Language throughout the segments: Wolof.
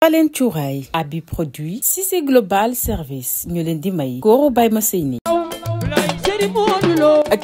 Falen cuuraay abi produit Cissé Global Service ñu leen di may góoru bay ma sëy ni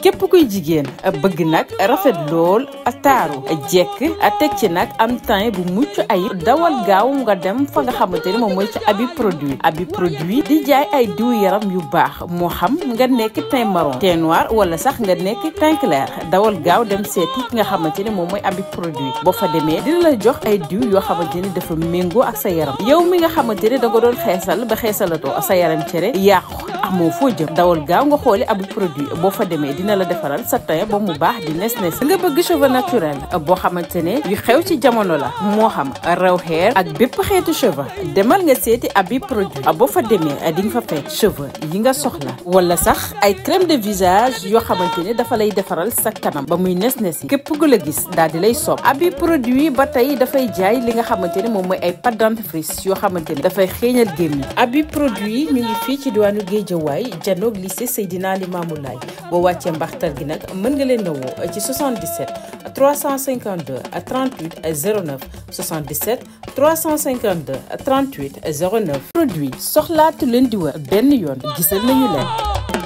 képp kuy jigéen bëgg nag rafet lool taaru jekk teg ci nag am teint bu mucc ayib dawal gaaw nga dem fa nga xamante ni moom mooy ci abi produit di jaay ay diw yaram yu baax moo xam nga nekk teint marron teint noir wala sax nga nekk teint clair dawal gaaw dem seeti nga xamante ni moom mooy abi produit boo fa demee dina la jox ay diw yoo xamante ni dafa méngoo ak sa yaram yow mi nga xamante ni da nga doon xeesal ba xeesalatoo sa yaram cere yàqu amoo foo jëm dawal gaaw nga xooli abi produit boo fa demee dina la defaral sa teint ba mu baax di nes nga bëgg cheveux naturel boo xamante ne yu xew ci jamono la moo xam raw hair ak bépp xeetu cheveux demal nga seeti abi produit boo fa demee di nga fa fekk cheveux yi nga soxla wala sax ay crème de visage yoo xamante ne dafa lay defaral sa kanam ba muy nes yi képp ku la gis daal di lay sopp abi produit ba tey dafay jaay li nga xamante ne moom mooy ay pâte dentifrice yoo xamante ne dafay xeeñal gémmiñ abi produit mi ngi fii ci diwaanu Guédiawaye janoog lycée Seydina Limamou Laye boo wàccee mbaxtal gi nag mën nga leen a woo ci 77 352 38 09 77 352 38 09 produit soxlaatu leen di wër benn yoon gisal nañu leen.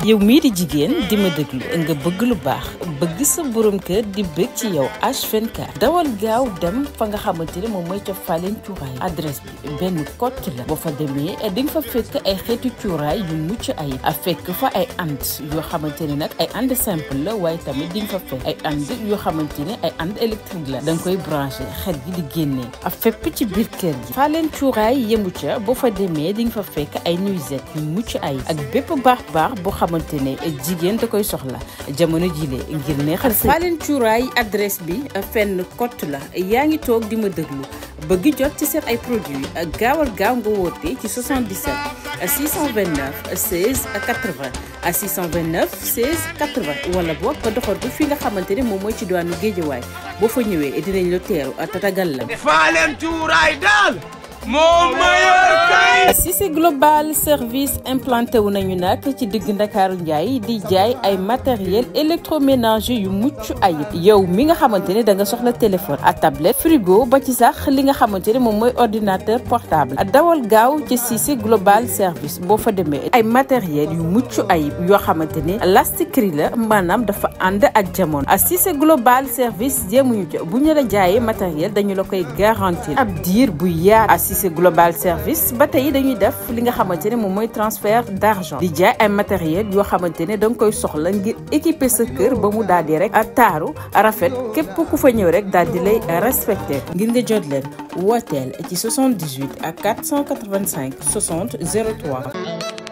yow mii di jigéen di ma déglu nga bëgg lu baax bëgg sa borom kër di bëgg ci yow H24 dawal gaaw dem fa nga xamante ne moom mooy ca Falen cuuraay adresse bi benn kott la boo fa demee di nga fa fekk ay xeetu cuuraay yu mucc ayib a fekk fa ay and yoo xamante ne nag ay and simple la waaye tamit di nga fa fekk ay and yoo xamante ne ay and électrique la da nga koy branché xet gi di génnee a fépp ci biir kër gi Falen cuuraay yemu ca boo fa demee di nga fa fekk ay nuisette yu mucc ayib ak bépp baax boo xamante ne jigéen da koy soxla jamono jile ngir neexal sa Falen cuuraay adresse bi fenn kott la yaa ngi toog di ma déglu bëgg jot ci seen ay produits gaawal gaaw nga woote ci 77 629 16 80 629 16 80 wala boog nga doxantu fi nga xamante ne moom mooy ci diwaanu Guédiawaye boo fa ñëwee dinañ la teeru tatagal la. Falen cuuraay daal moo mayor kay. Cissé Global Service implanté wu nañu nag ci digg Ndakaaru Njaay di jaay ay matériel électroménager yu mucc ayib yow mi nga xamante ne da nga soxla téléphone à tablette frigo ba ci sax li nga xamante ne moom mooy ordinateur portable dawal gaaw ci Cissé Global Service boo fa demee ay matériel yu mucc ayib yoo xamante ne lastikri la maanaam dafa ànd ak jamono Cissé Global Service jéemuñu ca bu ñu la jaayee matériel dañu la koy garantir ab diir bu yaatu Cissé Global Service ba tey dañuy def li nga xamante ne moom mooy transfert d'argent di jaay ay matériel yoo xamante ne da nga koy soxla ngir équiper sa kër ba mu daal di rek taaru rafet képp ku fa ñëw rek daal di lay respecté ngir nga jot leen wooteel ci 78 ak 485 60 03.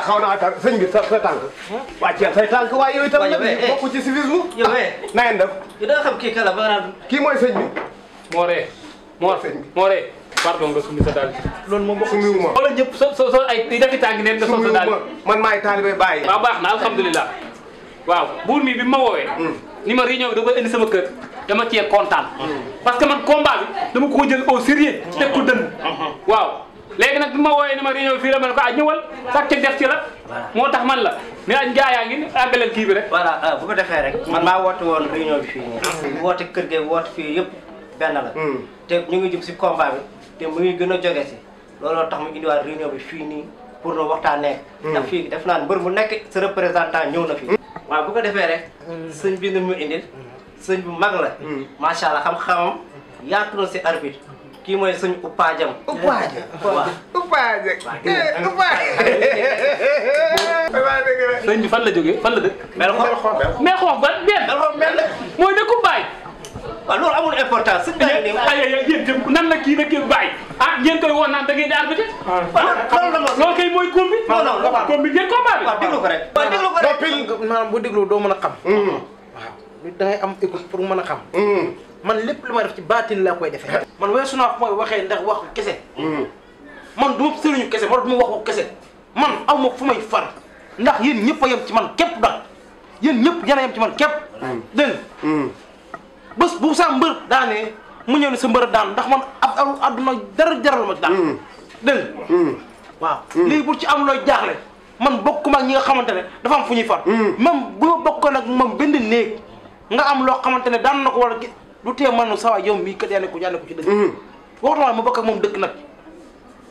xaw naa tànk sëñ bi sa tànk wàcceel say tànk waaye yow itam bokku ci civisme na ngeen def yow da nga xam kii kala ba naan kii mooy sëñ bi Mor sëñ bi Mor pardon nga sumi sa daal loolu moom bokk sumiwu ma wala ñëpp so ay defi tànk neen nga so sa daal man maay taalibe bàyyi waaw baax na alhamdulilah waaw buur mi bi ma woowee ni ma réunion bi da koy indi sama kër dama cee kontaan parce que man combat bi dama ko jël au sérieux teg ko dënn waaw léegi nag bi ma wooyee ni ma réunion bi fii la ma ne ko ñëwal sax ca def ci la moo tax man la mais añ gaayaa ngi àggaleel kii bi rek voilà bu ko defee rek man maa woote woon réunion bi fii nii woote kër gi woote fii yëpp benn la te ñu ngi jub si combat bi te mu ngi gën a jóge si looloo tax mu indiwaat réunion bi fii nii pour nu waxtaanee. ndax fii def naa mbër mu nekk sa représentant ñëw na fi. waaw bu ko defee rek. sëñ bi mu indil. sëñ bu mag la. macha allah xam-xamam yaatu na si arbitre. kii mooy sëñ Upajam. Upaaja. waaw Upaaja. sëñ bi fan la jógee fan la dëkk. mel xool mais xoox ba benn. mel mooy dëkku Baay. waaw loolu amul importance sëñ bi nii. ay yéen itam nan la kii dëkk Baay ah ngeen koy woon naan da ngeen di arbitre. loolu kay mooy combi. non combi ngeen combat bi. waaw déglu ko rek. waaw déglu ko rek. maanaam bu déglu doo mën a xam. waaw da ngay am écoute pour mën a xam. man lépp lu may def ci baatin laa koy defee. man weesu naa mooy waxee ndax waxu kese. man du ma sëriñu kese man du ma waxu kese man aw ma fu may far ndax yéen ñëpp a yem ci man képp daal yéen ñëpp yéen a yem ci man képp. dégg nga bés bu sa mbër daanee mu ñëw ne sa mbër daan ndax man ab adduna dara jaral ma ci daan. dégg nga waaw. lii bu ci am looy jaaxle man bokkuma ak ñi nga xamante ne dafa am fu ñuy far. même bu ma bokkoon ak moom benn néeg nga am loo xamante ne daan na ko wala lu tee man saa yow mii kat yaa nekk ci dëgg. waxtu ma bokk ak moom dëkk nag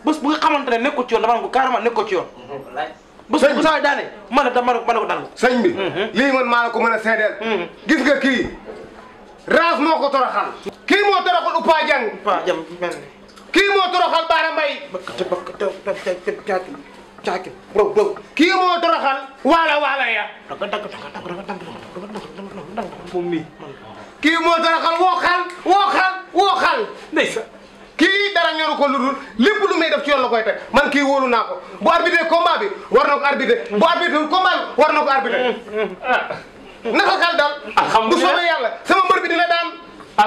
bés bu nga xamante ne nekkul ci yoon dafa am ko carrément nekkul ci yoon. bés bu saa daane man dama ne ko daan. sëñ bi lii man maa la ko mën a seedeel. gis nga kii raas moo ko toroxal. kii moo toroxal Upajang. Upajang mel ni. kii moo toroxal Baara Mbay. caaki bro. kii moo toroxal waala ya. moom mii. kii moo toroxal wooxal. ndeysaan. kii dara ñoru ko lu dul lépp lu may def ci yoon la koy teg man kii wóolu naa ko bu arbitré combat bi war na ko arbitré bu arbitré combat bi war na ko arbitré. naka xel dal. alhamdulilah bu soobee yàlla sama mbër bi dina daan.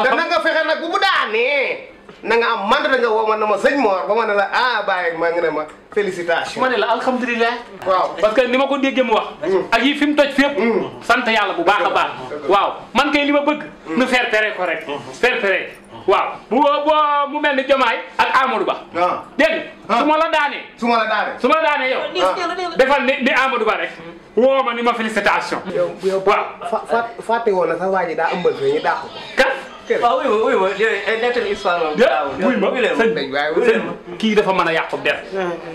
te na nga fexe nag bu daanee na nga am mandata nga woo ma ne ma sëñ Mor ba ma ne la bàyyi ma nga ne ma félicitation. ma ne la alhamdulilah. waaw parce que ni ma ko déggee mu wax. ak yi fi mu toj fépp. sant yàlla bu baax a baax. waaw man kay li ma bëgg. nu faire pere ko rek. faire pere waaw bu mu mel ni Diomaye ak Amadou Ba. waaw dégg nga su ma la daanee. su ma la daanee yow. defal ni Amadou Ba rek. woo ma ni ma félicitation. yow waaw fàtte woon na sax waa ji daa ëmbal fii ñu dàq ko. waaw wuy ma nettali histoire moom. kii dafa mën a yàqu def.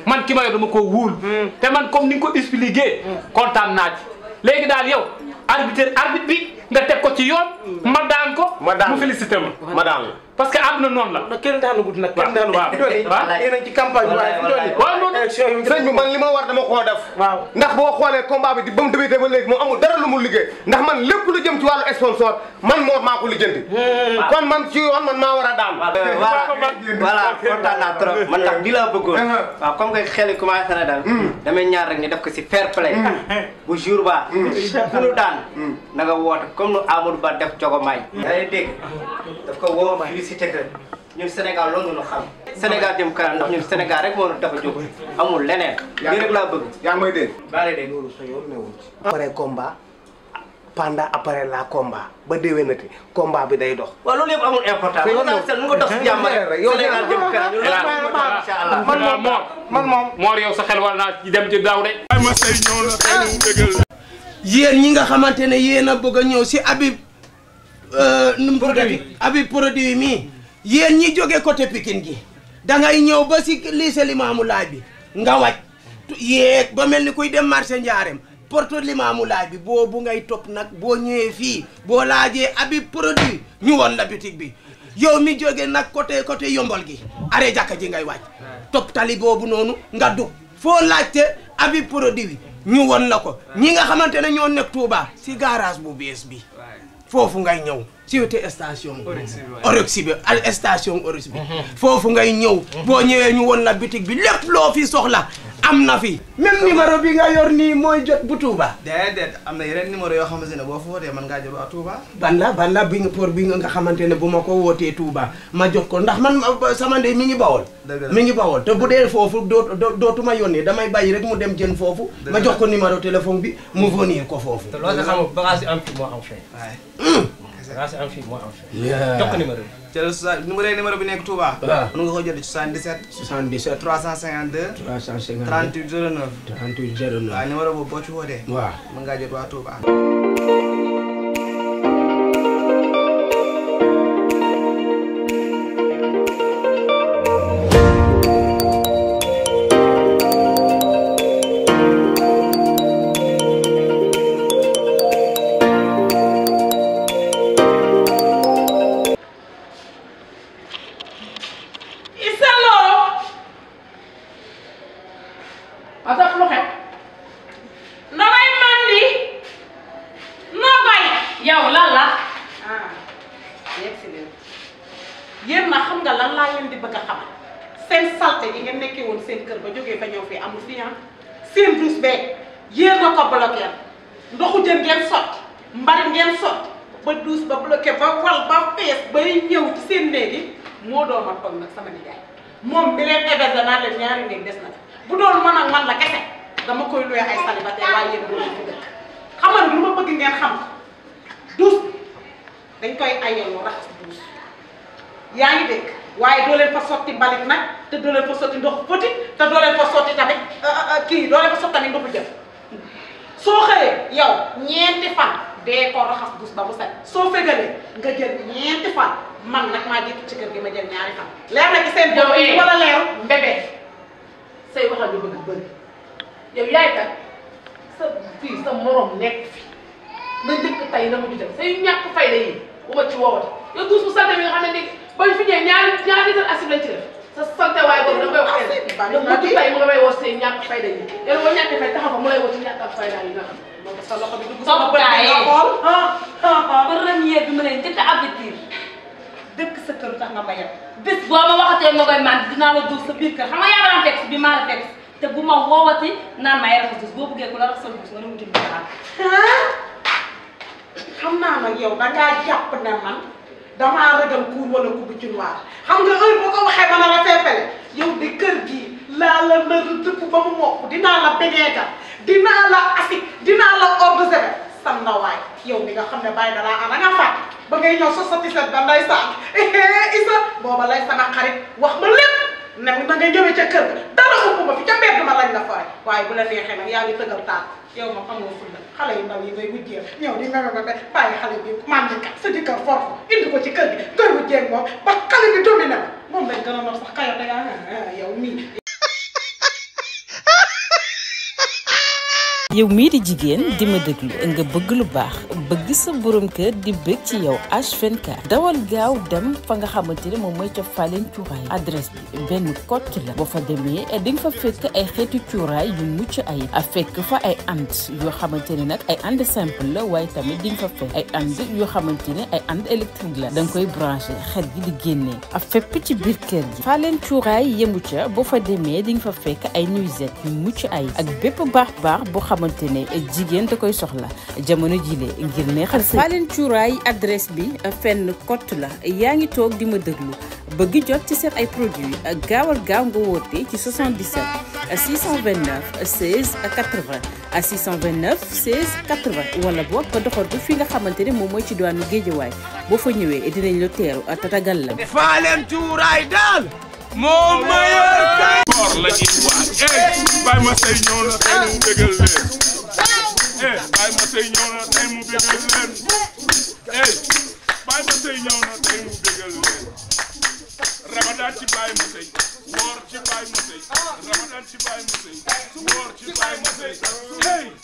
man ki ma yor dama ko wóol. te man comme ni nga ko expliqué. kontaan naa ci léegi daal yow arbitre bi nga teg ko ci yoon. ma daan ko. mu félicité ma daan la. parce que àdduna noonu la. kenn daanu gudd nag kenn daanu gudd. waaw yéen a ngi ci campagne bi waaye fi doon yi. waaw noonu sëñ bi man li ma war dama koo def. waaw ndax boo xoolee combat bi ba mu débuté ba léegi moom amul dara lu mu liggéey ndax man lépp lu jëm ci wàllu sponsor man Mor maa ko lijjanti. kon man ci yoon man maa war a daan. voilà kontaan naa trop man tax di laa bëggoon. waaw comme que xel yi commencé na daal. damay ñaar rek ñu def ko si fair play. bu jour ba ku nu daan na nga woote comme nu Amadou Ba def Jogomaay. yaa ngi dégg daf ko woo félicité que ñun Sénégal loolu ñu xam. Sénégal jëm kanam ndax ñun Sénégal rek moo ñu tax a jóg amul leneen. lii rek laa bëgg. yaa ngi may dégg. maa ngi lay dégg. loolu sa yoon newul ci. après combat pendant après la combat ba déwénati combat bi day dox. waaw loolu yëpp amul importance. yow nu ko dox si jàmm rek Sénégal jëm kanam ñun incha allah. man moom Mor yow sa xel war naa ci dem ci daaw de. yéen ñi nga xamante ne yéen a bëgg a ñëw si Habib. nu mu tuddati Habib produit mii yéen ñi jóge côté Pikine gi dangay ñëw ba si lycée Limamou Laye bi nga wàcc yéeg ba mel ni kuy dem marché Ndiarème porte Limamou Laye bi boobu ngay topp nag boo ñëwee fii boo laajee Habib produit ñu won la boutique bi yow mi jóge nag côté yombol gi arrêt jàkka ji ngay wàcc topp tali boobu noonu nga dugg foo laajte Habib produit ñu won la ko ñi nga xamante ne ñoo nekk Touba si garage bu bees bi foofu ngay ñëw si wetu station Oryx bi station Oryx bi foofu ngay ñëw boo ñëwee ñu won la boutique bi lépp loo fi soxla am na fi même numéro bi nga yor nii mooy jot bu Touba. déedéet am na yeneen numéro yoo xamante ne boo fa wootee mën ngaa jot waa Touba. ban la bi nga pour bi nga xamante ne bu ma ko wootee Touba ma jot ko ndax man sama ndey mi ngi bawol mi ngi bawol te bu dee foofu dootuma yónnee damay bàyyi rek mu dem jën foofu ma jox ko numéro téléphone bi mu venir ko foofu. te loolu nga xam bagage yi am fii moo am fee. waaye bagage yi am fii moo am fee. jox ko numéro bi. jël numéro bi nekk Touba. waaw mën nga ko jël 77. 352. 38 09. 38 09. waaw numéro boobu boo ci wootee. waaw mën ngaa jot waa Touba. parce que lu xew nogay man li nogay yow lan la yegg si leen yéen na xam nga lan laa leen di bëgg a xamal seen salte yi ngeen nekkee woon seen kër ba jógee fa ñëw fii amul fii seen douche bee yéen na ko bloqué ndoxu jën ngeen sotti mbalit ngeen sotti ba douche ba bloqué ba wal ba fees bay ñëw ci seen néegi moo doon ma toog nag sama nijaay moom bi leen héberge naa leen ñaari néeg des na bu doon man ak man la kese dama koy luye ay célibataire waaye yéen doo leen fi dëkk xam nga lu ma bëgg ngeen xam douche dañ koy ayoo raxas douche yaa ngi dégg waaye doo leen fa sotti mbalit nag te doo leen fa sotti ndoxu poti te doo leen fa sotti tamit doo leen fa sotti tamit ndoxu jën soo xëyee yow ñeenti fan dee ko raxas douche ba mu set soo fegalee nga jël ñeenti fan man nag maa jiitu ci kër gi ma jël ñaari fan leer na ci seen bopp yi wala leeru mbébé say waxal ñu bëgg bëri yow yaay kat sa fii sa morom nekk fi na njëkk tey na mu ñu dem say ñàkk fayda yi bu ma ci woowate yow douche bu salte bi nga xam ne ni bañ fi ñëwee ñaari litre acide lañ ci def sa salte waaye boobu da nga koy wax nga mujj tey mu nga may woo say ñàkk fayda yi yow boo ñàkk fay taxaw fa mu lay woo ci ñàkk ak fayda yi nga xam moo tax sa loxo bi dugg sama bët nga xool première bi ma lay njëkk a avertir dëkk sa kër tax nga ma yem bés boo ma waxatee nga koy man dinaa la dóor sa biir kër xam nga yaa ma fekk bi maa la fekk te bu ma woowati naan ma yarax dus boo bëggee ku la rax sa dus nga ne wuti xam naa nag yow dangaa jàpp ne man damaa ragal kuur wala kubu ci noir xam nga heure boo ko waxee mën a la feepele yow de kër gi laa la nar dëpp ba mu mokk dinaa la begeegal dinaa la asik dinaa la ordre de javel sam na waay yow mi nga xam ne bàyyi dalaa ana nga fàtt ba ngay ñëw sa set ba nday saan isa booba lay sama xarit wax ma lépp ne na ngay ñëwee ca kër ga dara ëpp ma fi ca mbedd ma lañ la fore waaye bu la neexee nag yaa ngi tëgal taal yow ma xam nga fulla xale yu ndaw yi ngay wujjee ñëw di nga bàyyi xale bi mandikat sa jëkkër forfu indi ko ci kër gi ngay wujjee moom ba xale bi dominé ma moom lañ gën a nox sax kayo te yaa yow mii yow mii di jigéen di ma déglu nga bëgg lu baax bëgg sa borom kër di bëgg ci yow H24 dawal gaaw dem fa nga xamante ne moom mooy ca Falen cuuraay adresse bi benn kott la boo fa demee di nga fa fekk ay xeetu cuuraay yu mucc ay fekk fa ay and yoo xamante ne nag ay and simple la waaye tamit di nga fa fekk ay and yoo xamante ne ay and électrique la da nga koy branché xet gi di génnee fépp ci biir kër gi Falen cuuraay yemu ca boo fa demee di nga fa fekk ay nuisette yu mucc ay ak bépp baax boo xamante ne jigéen da koy soxla jamono jile ngir neexal sa Falen cuuraay adresse bi fenn kott la yaa ngi toog di ma déglu bëgg jot ci seen ay produits gaawal gaaw nga woote ci 77 629 16 80 629 16 80 wala boog nga doxal ko fi nga xamante ne moom mooy ci diwaanu Géejawaay boo fa ñëwee dinañ la teeru tatagal la. Falen cuuraay daal moo mayal kay. koor la ñuy waaj bàyyi ma say ñëw na tey mu bégal leen bàyyi ma say ñëw na tey mu bégal leen bàyyi ma say ñëw na tey mu bégal leen Ramadan ci bàyyi ma say woor ci bàyyi ma say Ramadan ci bàyyi ma say woor ci bàyyi ma say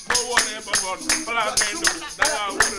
boo wooree ba ngoon balaa ngay ndogu da ngaa war